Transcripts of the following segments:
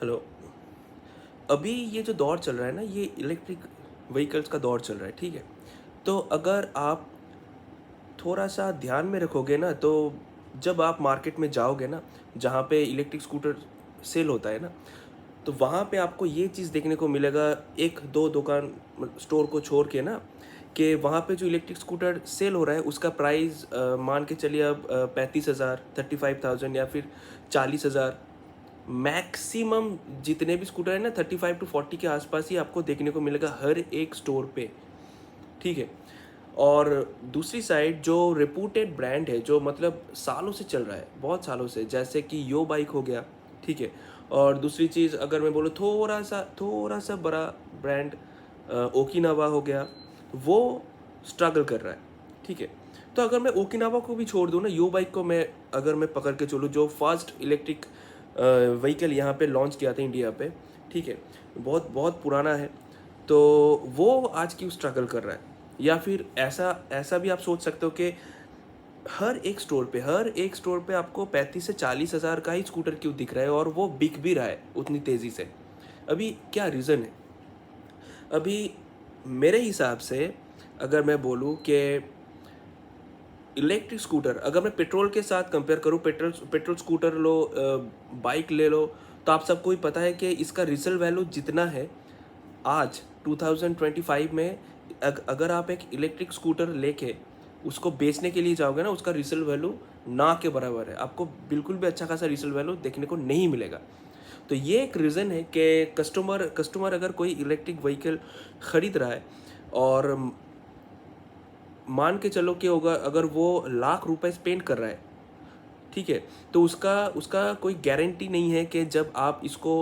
Hello. अभी ये जो दौर चल रहा है ना, ये इलेक्ट्रिक व्हीकल्स का दौर चल रहा है, ठीक है। तो अगर आप थोड़ा सा ध्यान में रखोगे ना, तो जब आप मार्केट में जाओगे ना, जहाँ पे इलेक्ट्रिक स्कूटर सेल होता है ना, तो वहाँ पे आपको ये चीज़ देखने को मिलेगा, एक दो दुकान स्टोर को छोड़ के ना, कि वहाँ पे जो इलेक्ट्रिक स्कूटर सेल हो रहा है उसका प्राइस मान के चलिए अब 35,000, 35,000 या फिर 40,000। मैक्सिमम जितने भी स्कूटर है ना, 35 to 40 के आसपास ही आपको देखने को मिलेगा हर एक स्टोर पे, ठीक है। और दूसरी साइड जो रेपूटेड ब्रांड है, जो मतलब सालों से चल रहा है, बहुत सालों से, जैसे कि यो बाइक हो गया, ठीक है। और दूसरी चीज़ अगर मैं बोलूँ, थोड़ा सा बड़ा ब्रांड ओकिनावा हो गया, वो स्ट्रगल कर रहा है, ठीक है। तो अगर मैं ओकिनावा को भी छोड़ दूँ ना, यो बाइक को मैं अगर मैं पकड़ के चलूँ, जो फर्स्ट इलेक्ट्रिक व्हीकल यहाँ पे लॉन्च किया था इंडिया पे, ठीक है, बहुत बहुत पुराना है, तो वो आज क्यों स्ट्रगल कर रहा है। या फिर ऐसा ऐसा भी आप सोच सकते हो कि हर एक स्टोर पे आपको 35 से 40 हज़ार का ही स्कूटर क्यों दिख रहा है, और वो बिक भी रहा है उतनी तेज़ी से। अभी क्या रीज़न है? अभी मेरे हिसाब से अगर मैं बोलूँ कि इलेक्ट्रिक स्कूटर, अगर मैं पेट्रोल के साथ कंपेयर करूँ, पेट्रोल पेट्रोल स्कूटर लो, बाइक ले लो, तो आप सबको ही पता है कि इसका रिसेल वैल्यू जितना है आज 2025 में, अगर आप एक इलेक्ट्रिक स्कूटर लेके उसको बेचने के लिए जाओगे ना, उसका रिसेल वैल्यू ना के बराबर है। आपको बिल्कुल भी अच्छा खासा रिसेल वैल्यू देखने को नहीं मिलेगा। तो ये एक रीज़न है कि कस्टमर कस्टमर अगर कोई इलेक्ट्रिक व्हीकल ख़रीद रहा है, और मान के चलो कि होगा, अगर वो लाख रुपए स्पेंड कर रहा है, ठीक है, तो उसका उसका कोई गारंटी नहीं है कि जब आप इसको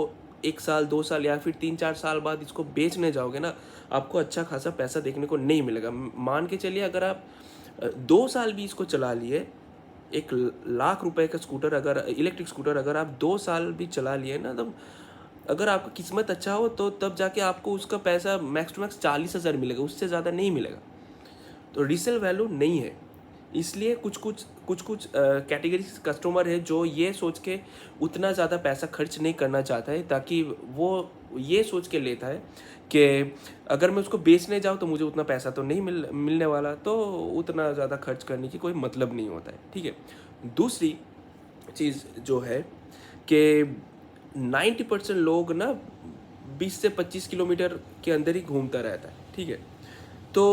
1 साल 2 साल या फिर 3 4 साल बाद इसको बेचने जाओगे ना, आपको अच्छा खासा पैसा देखने को नहीं मिलेगा। मान के चलिए, अगर आप 2 साल भी इसको चला लिए, 1 लाख रुपए का स्कूटर, अगर इलेक्ट्रिक स्कूटर अगर आप 2 साल भी चला लिए ना, तब अगर आपका किस्मत अच्छा हो तो तब जाके आपको उसका पैसा मैक्स टू मैक्स 40,000 मिलेगा, उससे ज़्यादा नहीं मिलेगा। तो रीसेल वैल्यू नहीं है। इसलिए कुछ कैटेगरी कस्टमर है जो ये सोच के उतना ज़्यादा पैसा खर्च नहीं करना चाहता है, ताकि वो ये सोच के लेता है कि अगर मैं उसको बेचने जाऊँ तो मुझे उतना पैसा तो नहीं मिलने वाला, तो उतना ज़्यादा खर्च करने की कोई मतलब नहीं होता है, ठीक है। दूसरी चीज़ जो है कि 90% लोग ना 20 से 25 किलोमीटर के अंदर ही घूमता रहता है, ठीक है। तो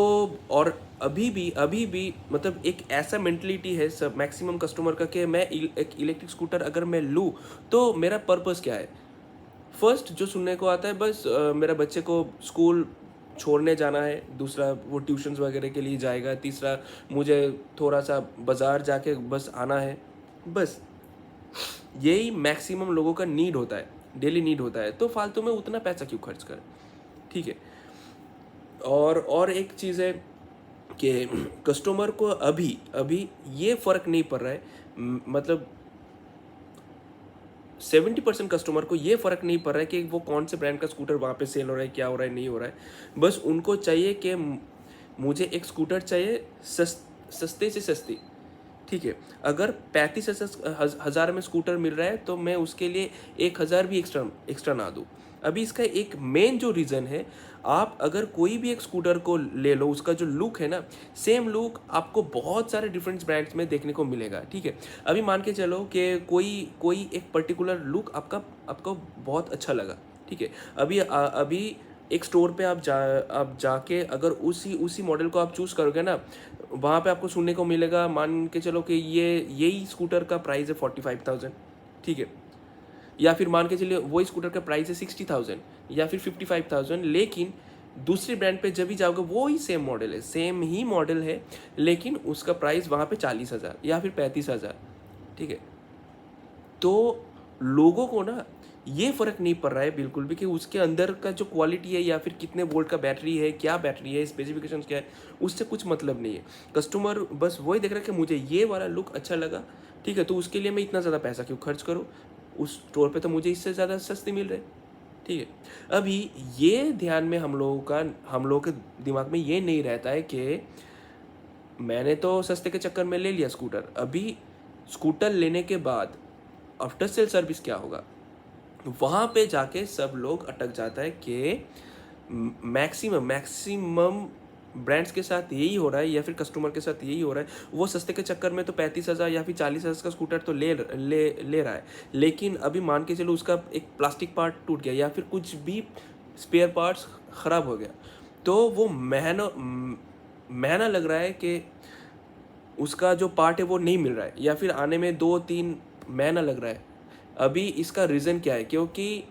और अभी भी मतलब एक ऐसा मेंटलिटी है सब मैक्सिमम कस्टमर का, कि मैं एक इलेक्ट्रिक स्कूटर अगर मैं लूँ तो मेरा पर्पस क्या है। फर्स्ट जो सुनने को आता है, बस मेरा बच्चे को स्कूल छोड़ने जाना है, दूसरा वो ट्यूशन्स वगैरह के लिए जाएगा, तीसरा मुझे थोड़ा सा बाज़ार जाके बस आना है, बस यही मैक्सिमम लोगों का नीड होता है, डेली नीड होता है। तो फालतू में उतना पैसा क्यों खर्च करें, ठीक है। और एक चीज़ है कि कस्टमर को अभी अभी ये फ़र्क नहीं पड़ रहा है, मतलब 70% कस्टमर को ये फ़र्क नहीं पड़ रहा है कि वो कौन से ब्रांड का स्कूटर वहाँ पे सेल हो रहा है, क्या हो रहा है, नहीं हो रहा है। बस उनको चाहिए कि मुझे एक स्कूटर चाहिए, सस्ते से सस्ती, ठीक है। अगर 35,000 में स्कूटर मिल रहा है, तो मैं उसके लिए 1,000 भी एक्स्ट्रा एक्स्ट्रा ना दूँ। अभी इसका एक मेन जो रीज़न है, आप अगर कोई भी एक स्कूटर को ले लो, उसका जो लुक है ना, सेम लुक आपको बहुत सारे डिफरेंट ब्रांड्स में देखने को मिलेगा, ठीक है। अभी मान के चलो कि कोई कोई एक पर्टिकुलर लुक आपको बहुत अच्छा लगा, ठीक है। अभी एक स्टोर पे आप जाके अगर उसी उसी मॉडल को आप चूज़ करोगे ना, वहाँ पे आपको सुनने को मिलेगा, मान के चलो कि यही स्कूटर का प्राइस है 45,000, ठीक है। या फिर मान के चलिए वही स्कूटर का प्राइस है 60,000 या फिर 55,000, लेकिन दूसरी ब्रांड पे जब भी जाओगे वो ही सेम मॉडल है, सेम ही मॉडल है, लेकिन उसका प्राइस वहाँ पे 40,000 या फिर 35,000, ठीक है। तो लोगों को ना ये फ़र्क नहीं पड़ रहा है बिल्कुल भी कि उसके अंदर का जो क्वालिटी है, या फिर कितने वोल्ट का बैटरी है, क्या बैटरी है, स्पेसिफिकेशंस क्या है, उससे कुछ मतलब नहीं है। कस्टमर बस वही देख रहा है कि मुझे ये वाला लुक अच्छा लगा, ठीक है, तो उसके लिए मैं इतना ज़्यादा पैसा क्यों खर्च करूँ, उस स्टोर पे तो मुझे इससे ज़्यादा सस्ते मिल रहे हैं, ठीक है। अभी ये ध्यान में हम लोगों के दिमाग में ये नहीं रहता है कि मैंने तो सस्ते के चक्कर में ले लिया स्कूटर, अभी स्कूटर लेने के बाद आफ्टर सेल सर्विस क्या होगा, वहाँ पे जाके सब लोग अटक जाता है कि मैक्सिमम ब्रांड्स के साथ यही हो रहा है या फिर कस्टमर के साथ यही हो रहा है। वो सस्ते के चक्कर में तो 35,000 या फिर 40,000 का स्कूटर तो ले रहा है, लेकिन अभी मान के चलो उसका एक प्लास्टिक पार्ट टूट गया या फिर कुछ भी स्पेयर पार्ट्स ख़राब हो गया, तो वो महीना लग रहा है कि उसका जो पार्ट है वो नहीं मिल रहा है, या फिर आने में 2-3 महीना लग रहा है। अभी इसका रीज़न क्या है? क्योंकि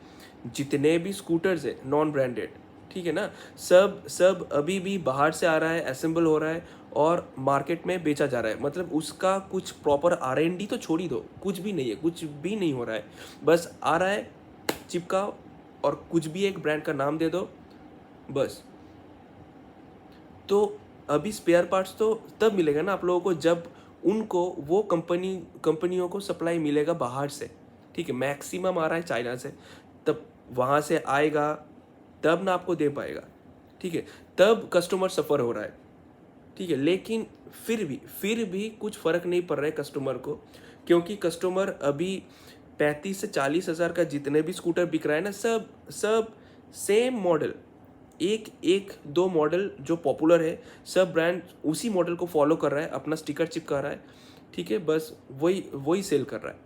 जितने भी स्कूटर्स है नॉन ब्रांडेड, ठीक है ना, सब सब अभी भी बाहर से आ रहा है, असेंबल हो रहा है और मार्केट में बेचा जा रहा है। मतलब उसका कुछ प्रॉपर R&D तो छोड़ ही दो, कुछ भी नहीं है, कुछ भी नहीं हो रहा है। बस आ रहा है, चिपकाओ और कुछ भी एक ब्रांड का नाम दे दो, बस। तो अभी स्पेयर पार्ट्स तो तब मिलेगा ना आप लोगों को जब उनको वो कंपनियों को सप्लाई मिलेगा बाहर से, ठीक है। मैक्सिमम आ रहा है चाइना से, तब वहाँ से आएगा तब ना आपको दे पाएगा, ठीक है। तब कस्टमर सफ़र हो रहा है, ठीक है। लेकिन फिर भी कुछ फ़र्क नहीं पड़ रहा है कस्टमर को, क्योंकि कस्टमर अभी 35 से 40 हज़ार का जितने भी स्कूटर बिक रहा है ना, सब सब सेम मॉडल, एक एक दो मॉडल जो पॉपुलर है, सब ब्रांड उसी मॉडल को फॉलो कर रहा है, अपना स्टिकर चिपका रहा है, ठीक है। बस वही वही सेल कर रहा है।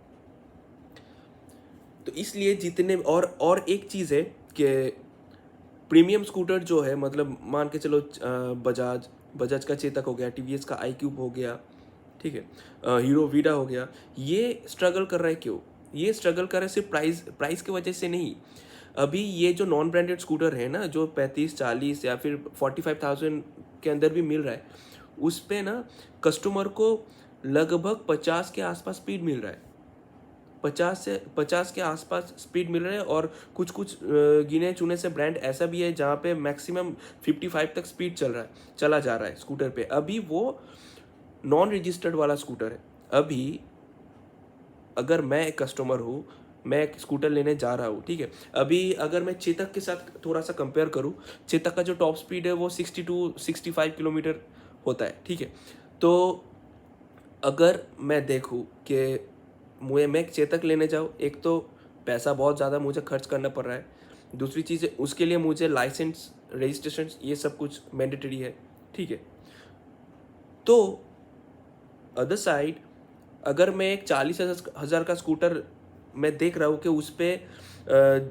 तो इसलिए जितने और एक चीज़ है कि प्रीमियम स्कूटर जो है, मतलब मान के चलो बजाज का चेतक हो गया, टीवीएस का आई क्यूब हो गया, ठीक है, हीरो वीडा हो गया, ये स्ट्रगल कर रहा है। क्यों ये स्ट्रगल कर रहा है? सिर्फ प्राइस की वजह से नहीं। अभी ये जो नॉन ब्रांडेड स्कूटर है ना, जो 35-40 या फिर 45,000 के अंदर भी मिल रहा है, उस पे ना कस्टमर को लगभग 50 के आसपास स्पीड मिल रहा है। 50 के आसपास स्पीड मिल रहा है। और कुछ कुछ गिने चुने से ब्रांड ऐसा भी है जहाँ पे मैक्सिमम 55 तक स्पीड चला जा रहा है स्कूटर पे। अभी वो नॉन रजिस्टर्ड वाला स्कूटर है। अभी अगर मैं एक कस्टमर हूँ, मैं एक स्कूटर लेने जा रहा हूँ, ठीक है। अभी अगर मैं चेतक के साथ थोड़ा सा कंपेयर करूँ, चेतक का जो टॉप स्पीड है वो 62-65 किलोमीटर होता है, ठीक है। तो अगर मैं देखूँ कि मैं एक चेतक लेने जाऊँ, एक तो पैसा बहुत ज़्यादा मुझे खर्च करना पड़ रहा है, दूसरी चीज़ है उसके लिए मुझे लाइसेंस, रजिस्ट्रेशन, ये सब कुछ मैंडेटरी है, ठीक है। तो अदर साइड, अगर मैं एक 40,000 का स्कूटर मैं देख रहा हूँ कि उस पर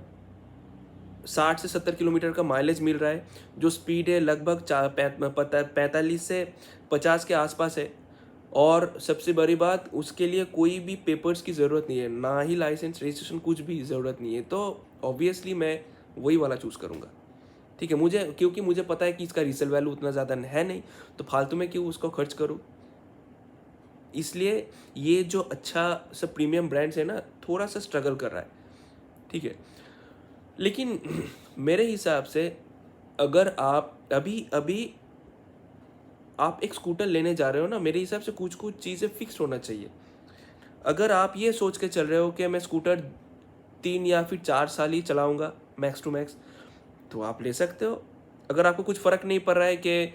60 से 70 किलोमीटर का माइलेज मिल रहा है, जो स्पीड है लगभग 45 से 50 के आसपास है, और सबसे बड़ी बात उसके लिए कोई भी पेपर्स की ज़रूरत नहीं है, ना ही लाइसेंस, रजिस्ट्रेशन, कुछ भी ज़रूरत नहीं है, तो ऑब्वियसली मैं वही वाला चूज़ करूँगा, ठीक है। क्योंकि मुझे पता है कि इसका रीसेल वैल्यू उतना ज़्यादा है नहीं, तो फालतू में क्यों उसको खर्च करूँ। इसलिए ये जो अच्छा सब प्रीमियम ब्रांड्स है ना, थोड़ा सा स्ट्रगल कर रहा है, ठीक है। लेकिन मेरे हिसाब से अगर आप अभी अभी आप एक स्कूटर लेने जा रहे हो ना, मेरे हिसाब से कुछ कुछ चीज़ें फिक्स होना चाहिए। अगर आप ये सोच के चल रहे हो कि मैं स्कूटर 3 या फिर 4 साल ही चलाऊंगा मैक्स टू मैक्स, तो आप ले सकते हो। अगर आपको कुछ फ़र्क नहीं पड़ रहा है कि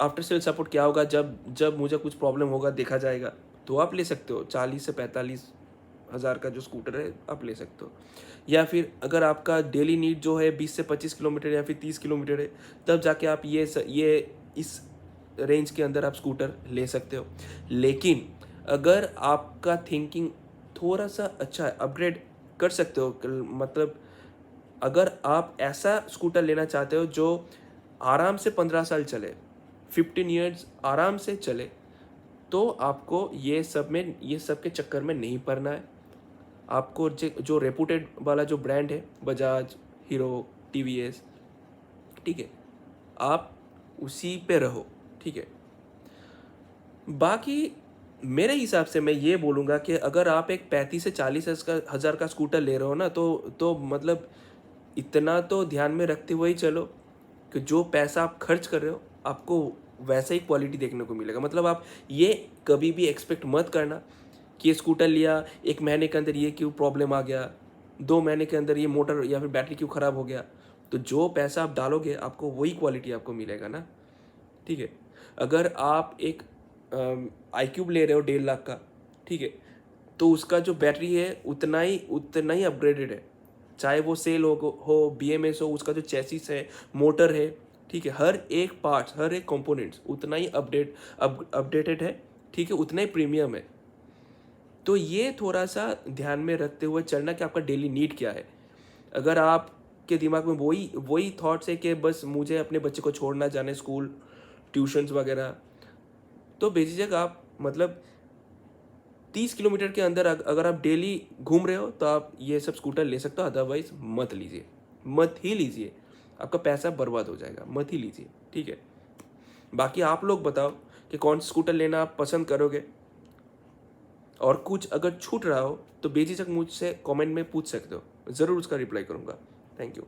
आफ्टर सेल सपोर्ट क्या होगा, जब जब मुझे कुछ प्रॉब्लम होगा देखा जाएगा, तो आप ले सकते हो। 40 से 45 हज़ार का जो स्कूटर है आप ले सकते हो। या फिर अगर आपका डेली नीड जो है 20 से 25 किलोमीटर या फिर 30 किलोमीटर है, तब जाके आप ये इस रेंज के अंदर आप स्कूटर ले सकते हो। लेकिन अगर आपका थिंकिंग थोड़ा सा अच्छा है, अपग्रेड कर सकते हो। मतलब अगर आप ऐसा स्कूटर लेना चाहते हो जो आराम से 15 साल चले, 15 ईयर्स आराम से चले, तो आपको ये सब के चक्कर में नहीं पड़ना है। आपको जो रेपुटेड वाला जो ब्रांड है, बजाज, हीरो, टीवीएस, ठीक है, आप उसी पे रहो, ठीक है। बाकी मेरे हिसाब से मैं ये बोलूँगा कि अगर आप एक 35 से 40 हज़ार का स्कूटर ले रहे हो ना, तो मतलब इतना तो ध्यान में रखते हुए ही चलो कि जो पैसा आप खर्च कर रहे हो आपको वैसा ही क्वालिटी देखने को मिलेगा। मतलब आप ये कभी भी एक्सपेक्ट मत करना कि ये स्कूटर लिया, 1 महीने के अंदर ये क्यों प्रॉब्लम आ गया, 2 महीने के अंदर ये मोटर या फिर बैटरी क्यों ख़राब हो गया। तो जो पैसा आप डालोगे आपको वही क्वालिटी आपको मिलेगा ना, ठीक है। अगर आप एक आई क्यूब ले रहे हो 1.5 लाख का, ठीक है, तो उसका जो बैटरी है उतना ही अपग्रेडेड है। चाहे वो सेल हो BMS हो, उसका जो चेसिस है, मोटर है, ठीक है, हर एक पार्ट्स, हर एक कंपोनेंट्स उतना ही अपडेटेड है, ठीक है, उतना ही प्रीमियम है। तो ये थोड़ा सा ध्यान में रखते हुए चलना कि आपका डेली नीड क्या है। अगर आपके दिमाग में वही वही थॉट्स है कि बस मुझे अपने बच्चे को छोड़ना जाने स्कूल, ट्यूशन्स वगैरह, तो बेझिझक आप मतलब 30 किलोमीटर के अंदर अगर आप डेली घूम रहे हो तो आप ये सब स्कूटर ले सकते हो, अदरवाइज मत लीजिए, मत ही लीजिए, आपका पैसा बर्बाद हो जाएगा, मत ही लीजिए, ठीक है। बाकी आप लोग बताओ कि कौन सा स्कूटर लेना आप पसंद करोगे, और कुछ अगर छूट रहा हो तो बेझिझक मुझसे कमेंट में पूछ सकते हो, ज़रूर उसका रिप्लाई करूँगा। Thank you.